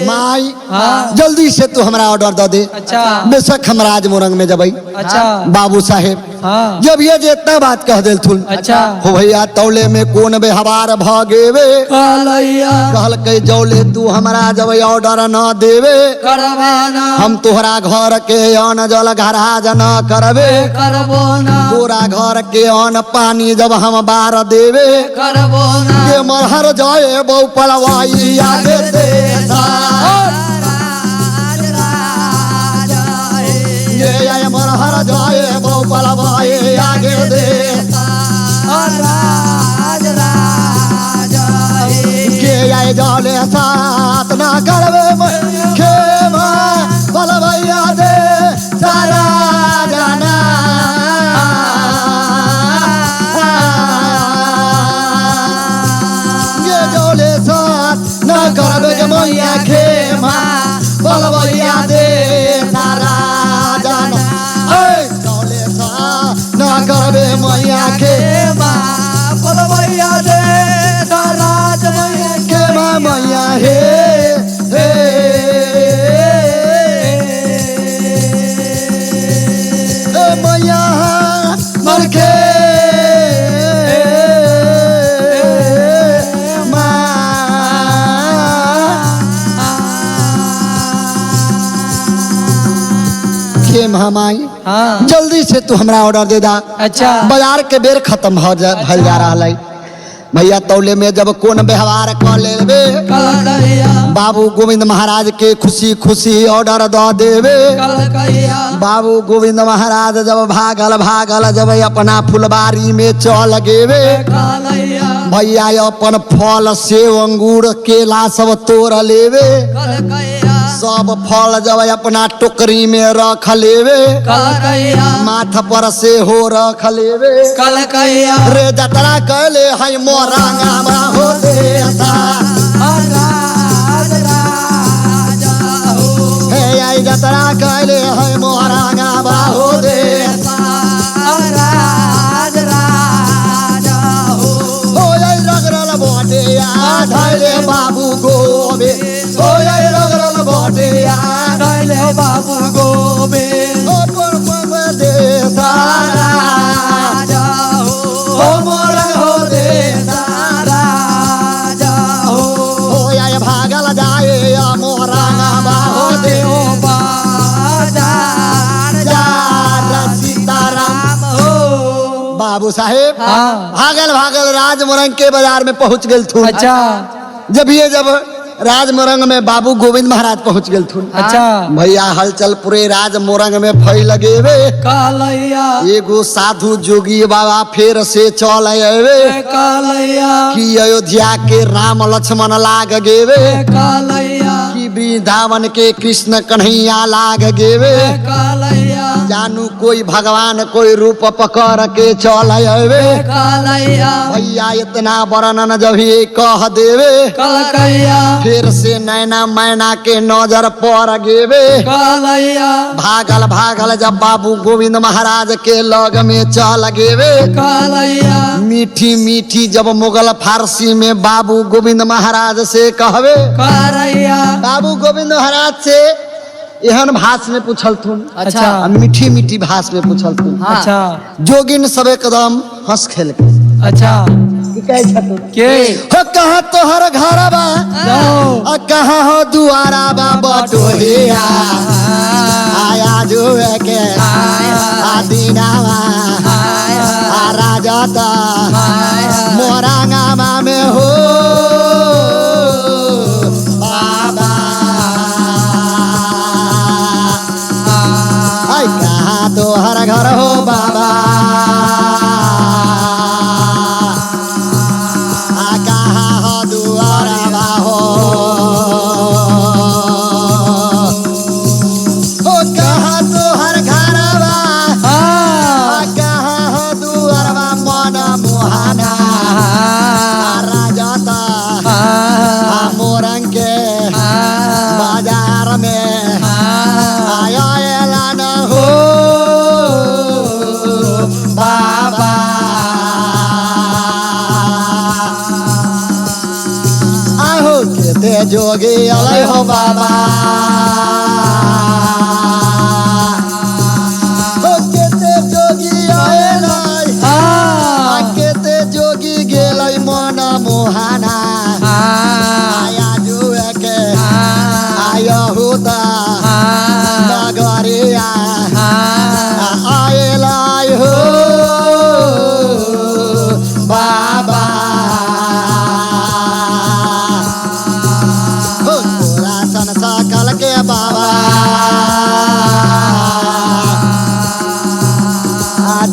माई हाँ। जल्दी से तू हमारा ऑर्डर दे दे। अच्छा। बेशक हम राजमोरंग में जबई। अच्छा। बाबू साहेब हाँ। जब ये जितना बात कह दिल थुल। अच्छा। हो भैया तौले में कौन बेहवार भागे वे कालैया कहल के जौले तू हमारा जब ऑर्डर न देवे करवाना हम तोहरा घर के अन्न जल घराज न करबे करबो ना तोरा घर के अन्न पानी जब हम बार देवे करबो ना ये मरहर जाए बहु पलवाई आगे दे ये आए मरहर जाए बहु पलवाई आगे दे के आए जाले साथ ना करबे खेमा पलवैया दे सारा जाना ये जोले साथ ना करबे के मैया खेमा पलवैया दे सारा जाना जोले साथ ना करबे मैया खेमा पलवैया दे सारा जमैया खेमा मैया हे हे मैया मरखे खेम हम आई हाँ। जल्दी से तू हमरा ऑर्डर दे दा। अच्छा। बाजार के बेर खत्म भल जा रहा है भैया तौले में जब कौन व्यवहार कर लेबे कलकैया बाबू गोविंद महाराज के खुशी खुशी ऑर्डर दे देवे कलकैया बाबू गोविंद महाराज जब भागल भागल जब अपना फुलबारी में चल गेवे कलैया भैया अपन फल सेव अंगूर केला सब तोड़ लेवे कलकैया सब फल जब अपना टोकरी में रख लेवे कलकैया माथ पर से हो रख लेवे कलकैया रे जतरा कहले है मोरंगा हो देता हे आई जतरा कहले है मोरंगा हो देता हो आई रगरल बोटिया धैले बाबू गोबे हो आई रगरल बोटिया धैले बाबू गोबे ओ पर पर दे सारा हो मोरंग हो दे सारा हो आई भागल जाए मोरंगा हो दे हो बाजार सीताराम हो बाबू साहेब हाँ। भागल भागल राजमोरंग के बाजार में पहुंच गए थू। अच्छा। जब राजमोरंग में बाबू गोविंद महाराज पहुंच गए थू। अच्छा। भैया हलचल पूरे राजमोरंग में फैल गेवे कालैया एगो साधु जोगी बाबा फिर से चल आवे कालैया कि अयोध्या के राम लक्ष्मण लाग गेवे कालैया कि वृंदावन के कृष्ण कन्हैया लाग गेवे कालैया जानू कोई भगवान कोई रूप पकड़ के चल आवे कालैया भैया इतना वर्णन जब ये कह देवे कलकैया फिर से नैना मैना के नजर पड़ गेवे कालैया भागल भागल जब बाबू गोविंद महाराज के लग में चल गेवे कालैया मीठी मीठी जब मुगल फारसी में बाबू गोविंद महाराज से कहवे कालैया बाबू गोविंद महाराज से एहन भाष में पूछल थुन। अच्छा। मीठी मीठी भाष में पूछल थुन। अच्छा। जोगिन सब एकदम हंस खेल के अच्छा के हो कहाँ तोहर घर बा जाओ कहाँ हो दुआरा बा बटोहिया आया जो के आदीनावा आ राजता मोरंगा में हो बाबा आई कहाँ तोहर घर हो बाबा हो केते जोगी अलै हो बाबा हो केते जोगी आएलै केते जोगी गेलै मन मोहाना आया जुए के आया होता नगरिया आएलै हो बाबा हो तोरा सन सकल के बाबा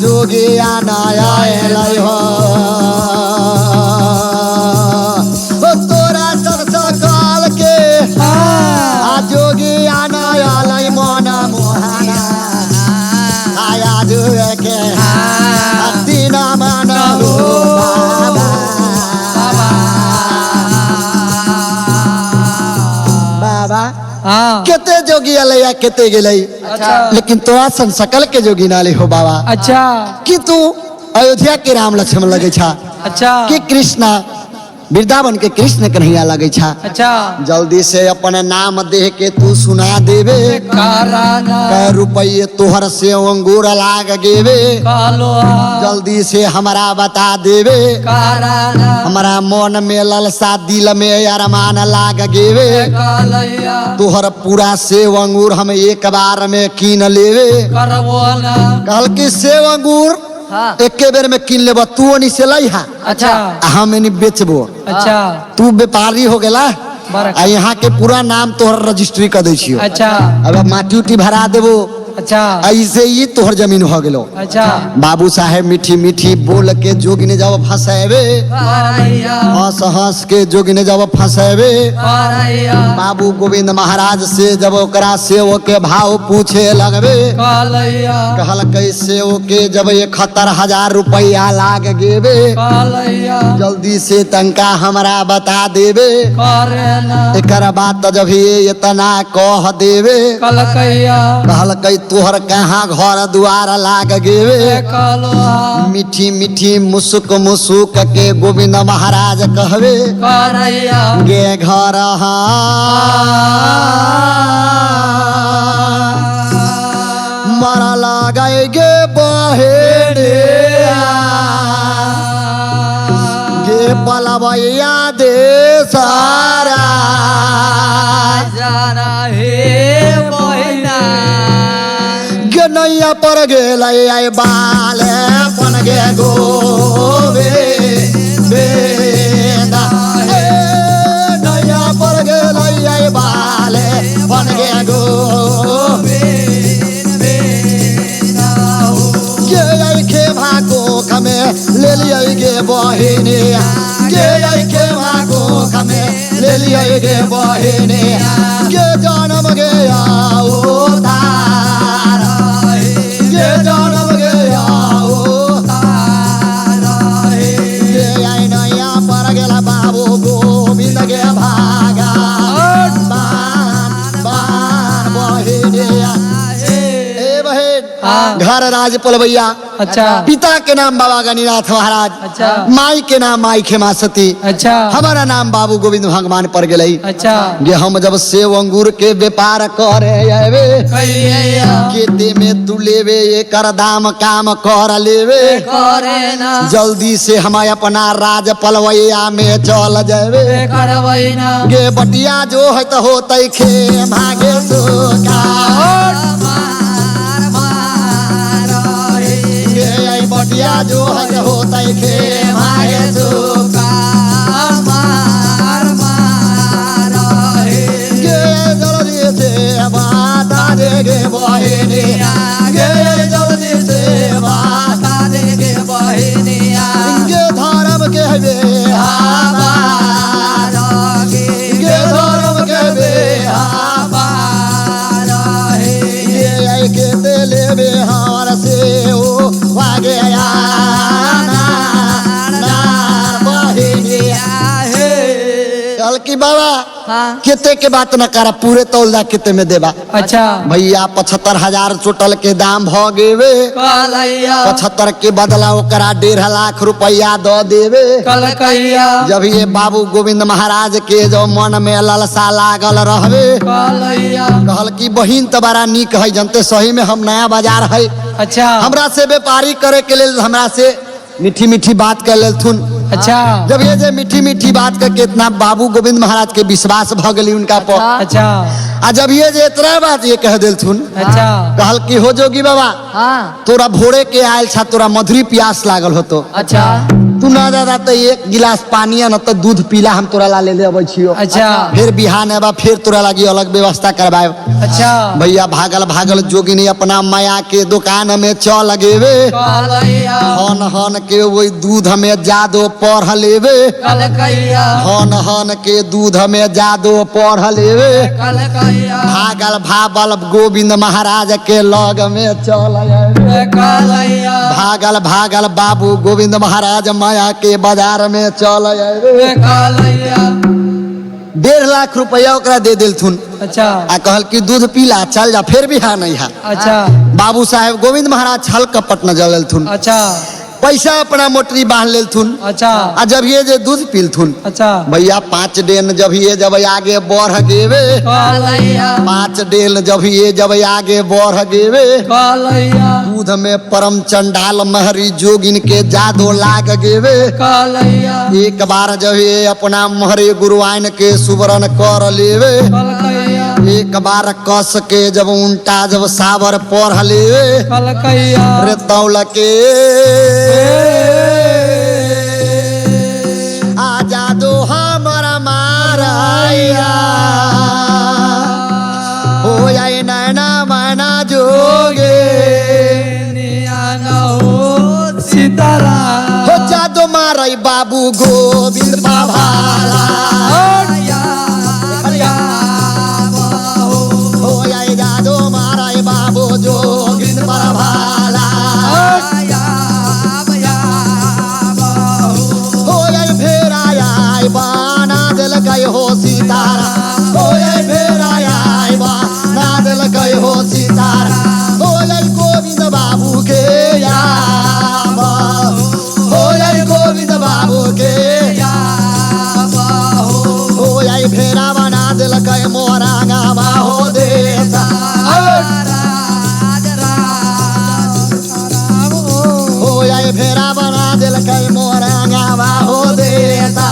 जोगी नया एलै हो तोरा सन सकल के जोगी नया लै मन मोहना आया जुए के दिन मन हो बाबा हाँ केते जोगी अलै केते गेलै अच्छा लेकिन तोरा सन सकल के जोगी नाले हो बाबा अच्छा कि तू अयोध्या के राम लक्ष्मण लगे छा अच्छा कि कृष्णा वृंदावन के कृष्ण कन्हैया लगे छा अच्छा जल्दी से अपन नाम दे के तू सुना देवे काराना कै रुपये तोहर से अंगूर लाग गेवे कालो जल्दी से हमारा बता देवे काराना हमारा मन में ललसा दिल में अरमान लाग गेवे कालैया तोहर पूरा सेव अंगूर हम एक बार में कीन लेवे करबो ना कहल कि सेव अंगूर हाँ एके बेर में कीन लेबो तू ओनी से लइहा अच्छा हम एनी बेचबो अच्छा तू व्यापारी हो गेला बरक आ यहाँ के पूरा नाम तोहर रजिस्ट्री कर दै छियो अच्छा अब माटी उटी भरा देबो अच्छा ऐसे ही तोहर जमीन हो गेलो अच्छा बाबू साहेब मीठी मीठी बोल के जोगिने जाओ फंसेबे करैया हंस हंस के जोगिने जाओ फंसेबे करैया बाबू गोविंद महाराज से जब ओकरा सेव के भाव पूछे लगबे कालैया कहल कैसे ओके जब 71,000 रुपया लाग गेबे कालैया जल्दी से तंका हमरा बता देबे करेना एकर बात जब ये इतना कह देवे कलकैया कहल कई तोहर कहाँ घर द्वार लाग गेवे कालो मीठी मीठी मुसुक मुसुक के गोविंद महाराज कहवे करैया गे घर मरा लगाए गे बहेड़े गे पलवैया दे सारा जाना हे मोहिना गे नैया पर गेल आय बाले पन गे गोवे बेदा ए नैया पर गेल आय बाले पन गे गोवे गे आई के भागो खमे ले लिया गे बहिनिया गे आई के भागो खमे ले लिया गे बहिनिया गे जानम गे आओ तारा गे जानम गे आओ तारा गे आई नैया पर गेला बाबू गोविंद गे भागा बान बान बहिनिया ए बहिन हाँ घर राज पलवैया अच्छा पिता के नाम बाबा गणिनाथ महाराज अच्छा माई के नाम माई खेमा सती अच्छा हमारा नाम बाबू गोविंद भगवान पर गेलै अच्छा गे हम जब सेव अंगूर के व्यापार करे आवे कैया खेते में तू लेवे एकर दाम काम कर लेवे करेना जल्दी से हम अपना राज पलवैया में चल जावे करवैना गे बटिया जो है तो होते खे भागे सुका गे आई बटिया जो है तो होते खे भागे सुका गे जल्दी से बाता दे गे बहिनिया गे जल्दी से बाता दे गे बहिनिया गे धर्म के बे गे धर्म के बे गे आई के दे लेबे हार से ओ भागे कहल की बाबा हाँ किते के बात न करा पूरे तौलदा किते में देबा अच्छा भैया 75,000 चोटल के दाम भ गेवे कलैया 75 के बदला ओकरा 1.5 लाख रुपया दो देवे कलकैया जब ये बाबू गोविंद महाराज के जो मन में लालसा लागल रहवे कलैया कहल की बहिन तो बड़ा निक है जनते सही में हम नया बाजार है अच्छा हमरा से व्यापारी करे के लेल हमरा से मीठी मीठी बात कर लेथुन अच्छा जब ये जे मीठी मीठी बात करके इतना बाबू गोविंद महाराज के विश्वास भ गई उनका पर अच्छा आ जब ये जे इतना बात ये कह देलथुन अच्छा कहल की हो जोगी बाबा हाँ तोरा भोरे के आयल छा तोरा मधुरी प्यास लागल होतो अच्छा तू ना दादा तो एक गिलास पानी न तो दूध पीला हम तोरा ला ले अबै छियो अच्छा फिर बिहान एबा फिर तोरा लगी अलग व्यवस्था करवाए अच्छा भैया भागल भागल जोगिनी अपना माया के दुकान में चल गेवे कलैया हन हन के वही दूध में जादो पढ़ लेवे कलकैया हन हन के दूध में जादो पढ़ लेवे कलकैया भागल भागल गोविंद महाराज के लग में चल आवे कलैया भागल भागल बाबू गोविंद महाराज माया के बाजार में चल आवे कलैया 1.5 लाख रुपया ओकरा दे देलथुन अच्छा आ कहल की दूध पीला चल जा फिर भी नहीं है अच्छा बाबू साहेब गोविंद महाराज छल कपट न जलथुन अच्छा पैसा अपना मोटरी बांध लेलथुन अच्छा आ जब ये जे दूध पीलथुन अच्छा भैया 5 डेन जब ये जब आगे बढ़ गेवे कलैया 5 डेन जब ये जब आगे बढ़ गेवे कलैया दूध में परम चंडाल महरी जोगिन के जादो लाग गेवे कलैया एक बार जब ये अपना महरे गुरुआइन के सुवरण कर लेवे कलकैया एक बार कस के जब उल्टा जब सावर पढ़ लेवे कलकैया रे तौल के आजा दो हमारा माराया हो जाए नैना मैना जोगे सीतारा हो जादो मारई बाबू गोविंद बाभाला हो जाए जादो मारई बाबू जोगिंद बाभाला बाना दिल गए हो सीतारा हो फेराया बाना दिल गए हो सीतारा हो गोविंद बाबू के याब हो गोविंद बाबू के हो फेरा बना दिल गए मोरा गावा हो देसा हो फेरा बना दिल गए मोरा गावा हो देसा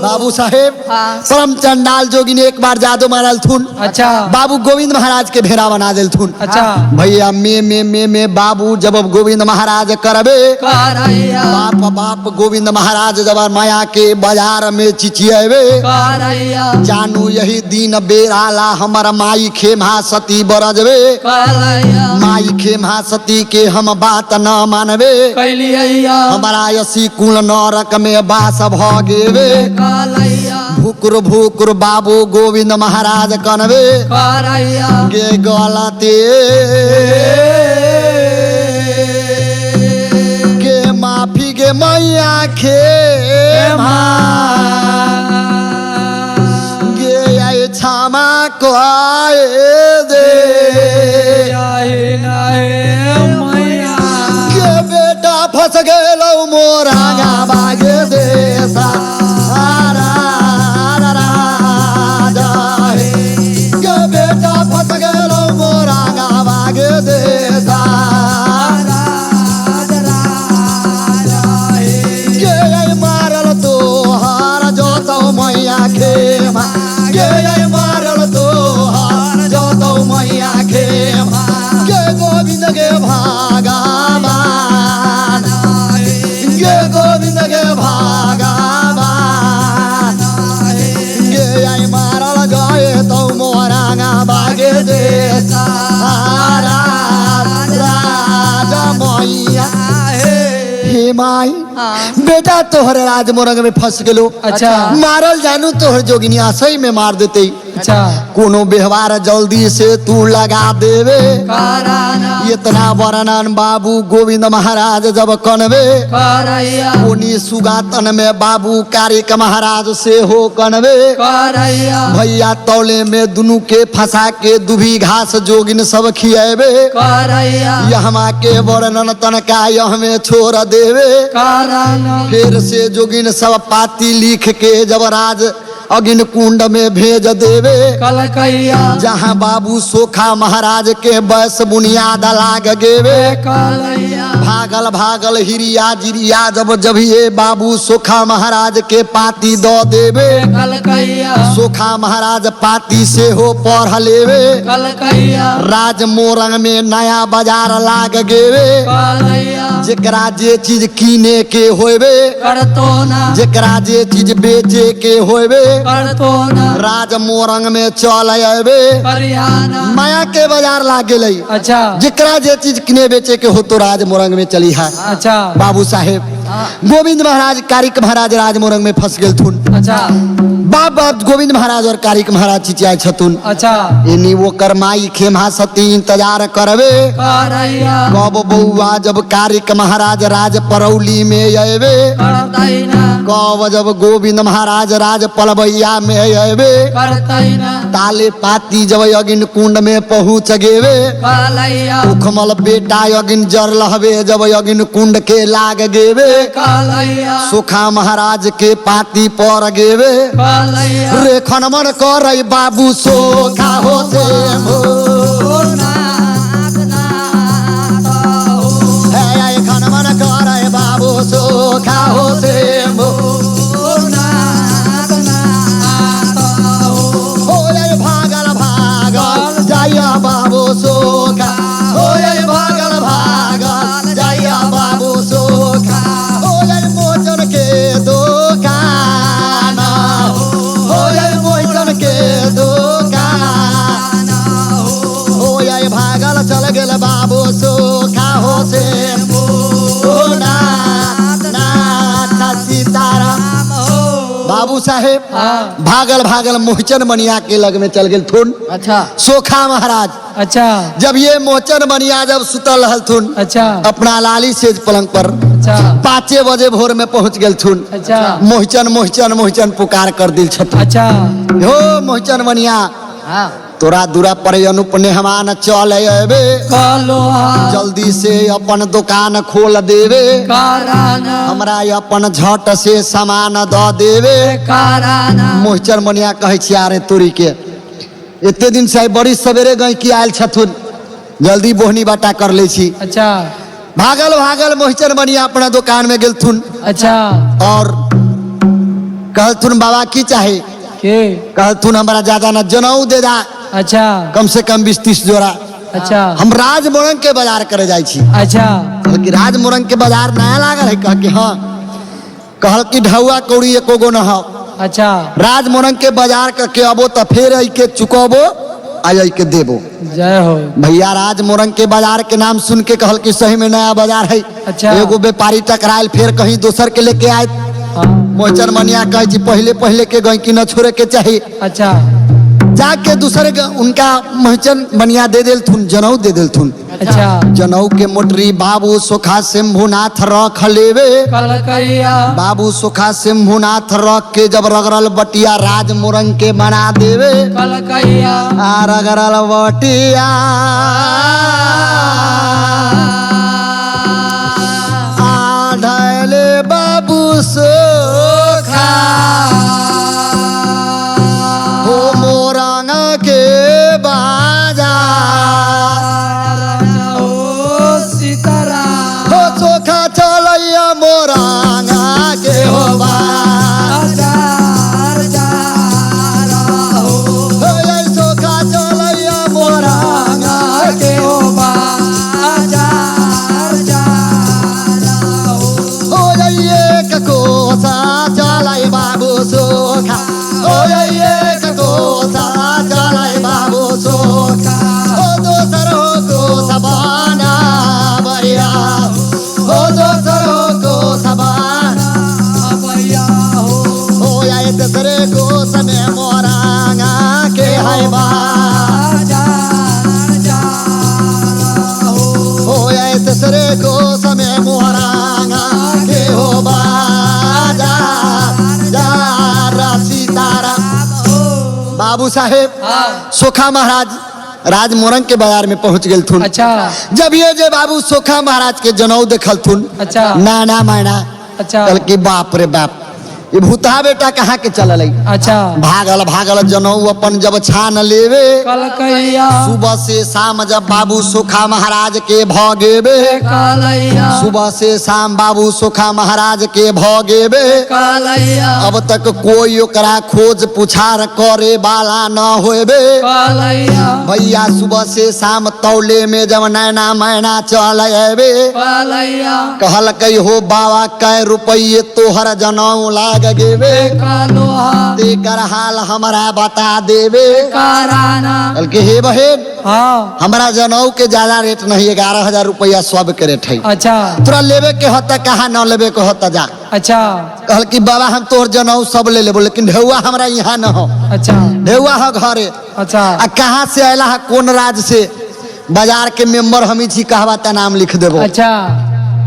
बाबू साहेब हाँ परम चंडाल जोगी ने एक बार जादू मारल थुन अच्छा बाबू गोविंद महाराज के भेरा बना दिल थुन अच्छा भैया में बाबू जब गोविंद महाराज करबे करैया बाप बाप गोविंद महाराज जब माया के बाजार में चिचियावे करैया जानू यही दिन बेराला हमर माई खेमा सती बरजबे करैया माई खेमा सती के हम बात न मानबे कैलिया हमारा यसी कुल नरक में बास भ गेवे कलैया भुकुर भुकुर बाबू गोविंद महाराज कनबे करैया गे गलते के माफी गे मैया खे गे आई क्षमा कहे दे के बेटा फंस गेलौ मोरा गावा गे देसा बेटा फंस गेलौ मोरा गावा गे देसा के मारल तो हार जोतौ मैया खेमा के मारल तो हार जोतौ मैया खेमा के गोविंद के भागावान के गोविंद के भागावान के आई मारल गए तो मोरा गावा गे देसा राजा मैया हे माई हाँ। बेटा तोहरे राज मोरंग में फंस गेलो। अच्छा। मारल जानू तोहर जोगिनिया सही में मार देते। अच्छा। कोनो व्यवहार जल्दी से तू लगा देवे। कराना इतना वर्णन बाबू गोविंद महाराज जब कनवे करैया उनी सुगातन में बाबू कारिक महाराज से हो कनवे करैया भैया तौले में दुनू के फंसा के दुभी घास जोगिन सब खियावे। करैया यहमा के वर्णन तनका यह में छोड़ देवे। कराना फिर से जोगिन सब पाती लिख के जब राज अग्नि कुंड में भेज देवे। कलकैया जहाँ बाबू सोखा महाराज के बस बुनियाद लाग गेवे। कलैया भागल भागल हिरिया जिरिया जब जब ये बाबू सोखा महाराज के पाती दो देवे। कलकैया सोखा महाराज पाती से हो पढ़ लेवे। कलकैया राज मोरंग में नया बाजार लाग गेवे। कलैया जेकरा जे चीज कीने के होवे करतो ना जेकरा जे चीज बेचे के होवे करतो ना राज मोरंग में चल आवे। करियाना माया के बाजार लाग गेलै। अच्छा। जेकरा जे चीज किने बेचे के हो तो राज मोरंग में चली है। अच्छा। बाबू साहेब गोविंद महाराज कारिक महाराज राज मोरंग में फंस गेल थुन। अच्छा। बाबा गोविंद महाराज और कारिक महाराज चिचियाए छथुन। अच्छा। इनी वो करमाई खेमा सती इंतजार करवे। करैया कब बउआ जब कारिक महाराज राज परौली में आवे। करतैना कब जब गोविंद महाराज राज पलवैया में आवे। करतैना ताले पाती जब अगिन कुंड में पहुँच गेवे। कलैया उखमल बेटा अगिन जर लहवे जब अगिन कुंड के लाग गेवे। कलैया सुखा महाराज के पाती पर गेवे। कलैया रे खनमन करे बाबू सोखा होते खनमन करे बाबू सोखा होते भागल भागल जाइया बाबू सोखा भागल भागल जाइया बाबू सोखा मोचन के दुकान मोचन के दुकान भागल चल गेल बाबू सोखा हो से सीताराम बाबू साहेब भागल भागल मोहचन मनिया के लग में चल गेल थुन। अच्छा। सोखा महाराज अच्छा। जब ये मोहचन मनिया जब सुतल रहल थुन अच्छा। अपना लाली सेज पलंग पर अच्छा। 5 बजे भोर में पहुंच गेल थुन। अच्छा। मोहचन मोहचन मोहचन पुकार कर दिल छथुन। अच्छा। हो मोहचन मनिया हाँ। तोरा दूरा पर अनुपने हमान चल आवे। कलो जल्दी से अपन दुकान खोल देवे। कराना हमरा अपन झट से सामान द देवे। कराना मोहचन मनिया कहे छी अरे तोरी के एते दिन से बड़ी सवेरे गई की आयल छथुन जल्दी बोहनी बाटा कर ले छी। अच्छा। भागल भागल मोहचन मनिया अपना दुकान में गेलथुन। अच्छा। और कहलथुन बाबा की चाहे के कहलथुन हमरा ज्यादा न जनऊ दे दा। अच्छा। कम से कम 20-30 जोड़ा। अच्छा। हम राज मोरंग के बाजार करे जाई छी। अच्छा। कहल कि राज मोरंग के बाजार नया लागल है। कह कि हाँ। कहल कि ढौआ कौड़ी एको गो न हो। अच्छा। राज मोरंग के बाजार करके अबो तो फिर आई के चुकबो आई के देबो। जय हो भैया राज मोरंग के बाजार के नाम सुन के कहल कि सही में नया बाजार है। अच्छा। एगो व्यापारी टकरायल फिर कहीं दोसर के लेके आए। हाँ। मोचन मनिया कहे जी पहले पहले के गई कि न छोड़े के चाहिए। अच्छा। जाके दूसरे उनका मोहचन मनिया दे देलथुन जनऊ दे देलथुन। अच्छा। जनऊ के मोटरी बाबू सुखा शंभुनाथ रख लेवे। कलकैया बाबू सुखा शंभुनाथ रख के जब रगरल बटिया राज मोरंग के बना देवे। कलकैया रगरल बटिया ढले बाबू सोखा हो मोरंग के बाजार सीताराम हो सोखा चलैया मोरंग के हो सोखा चलैया मोरंग के हो हो जाइए को बाबू साहेब हाँ। सोखा महाराज राज मोरंग के बाजार में पहुंच गए थुन। अच्छा जब ये जे बाबू सोखा महाराज के जनऊ देखल थुन, अच्छा नाना मैना अच्छा कल की बाप रे बाप, ये भूतहा बेटा कहाँ के चलल है? अच्छा भागल भागल जनऊ अपन जब छान लेवे, कलकैया सुबह से शाम जब बाबू सोखा महाराज के भगेबे, कलैया सुबह से शाम बाबू सोखा महाराज के भगेबे, कलैया अब तक कोई ओकरा खोज पुछार करे वाला न होबे। कलैया भैया सुबह से शाम तौले में जब नैना मैना चल अबे, कलैया कहल कई हो बाबा कै रुपये तोहर जनऊ लाग गेबे, लोहा तेकर हाल हमरा बता देबे। कराना कल के हे बहन हाँ हमरा जनऊ के ज्यादा रेट नहीं, 11,000 रुपया सब के रेट है। अच्छा तोरा लेबे के होता कहा न लेबे के होता जा। अच्छा कहल कि बाबा हम तोहर जनऊ सब ले लेबो, लेकिन ढेउआ हमरा यहाँ न हो। अच्छा ढेउआ है घरे। अच्छा आ कहाँ से आयला है, कौन राज से? बाजार के मेंबर हमी छी, कहवा ता नाम लिख देबो। अच्छा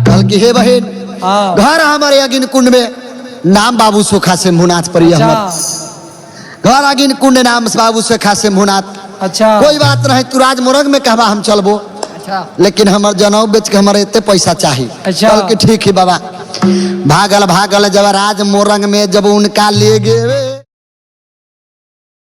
कहल कि हे बहन हाँ घर हमारे अगिन कुंड में, नाम बाबू सोखा से मुनाथ पड़ी अच्छा घर अगिन कुंड नाम बाबू सोखा से मुनाथ। अच्छा कोई बात नहीं, तू राज मोरंग में कहवा हम चलबो, अच्छा लेकिन हमर जनऊ बेच के हमारे इतने पैसा चाहिए। अच्छा। कल के ठीक है बाबा। भागल भागल जब राज मोरंग में जब उनका ले गए